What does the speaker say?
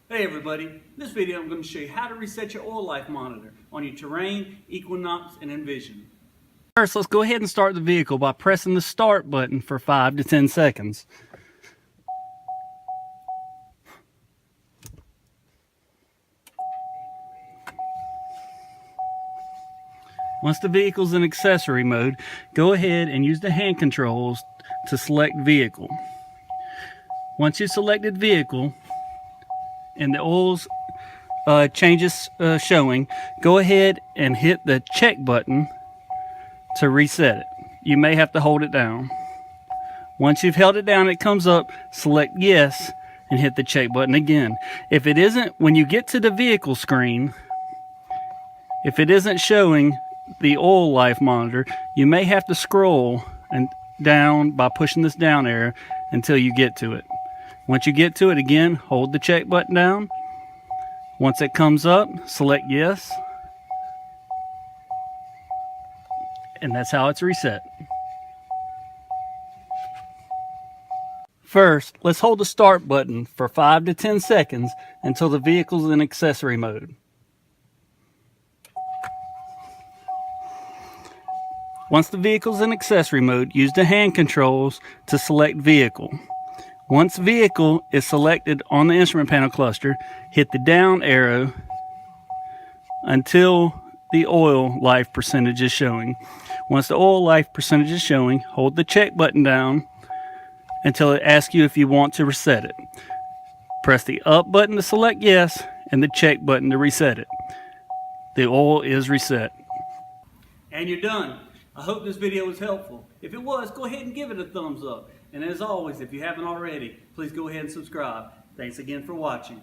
Hey everybody, in this video I'm going to show you how to reset your oil life monitor on your Terrain, Equinox, and Envision. First, let's go ahead and start the vehicle by pressing the start button for 5 to 10 seconds. Once the vehicle's in accessory mode, go ahead and use the hand controls to select vehicle. Once you've selected vehicle and the oil's changes showing, go ahead and hit the check button to reset it. You may have to hold it down. Once you've held it down, it comes up, select yes and hit the check button again. If it isn't, when you get to the vehicle screen, if it isn't showing the oil life monitor, you may have to scroll and down by pushing this down arrow until you get to it. Once you get to it, again, hold the check button down. Once it comes up, select yes. And that's how it's reset. First, let's hold the start button for 5 to 10 seconds until the vehicle's in accessory mode. Once the vehicle's in accessory mode, use the hand controls to select vehicle. Once vehicle is selected on the instrument panel cluster, hit the down arrow until the oil life percentage is showing. Once the oil life percentage is showing, hold the check button down until it asks you if you want to reset it. Press the up button to select yes and the check button to reset it. The oil is reset. And you're done. I hope this video was helpful. If it was, go ahead and give it a thumbs up. And as always, if you haven't already, please go ahead and subscribe. Thanks again for watching.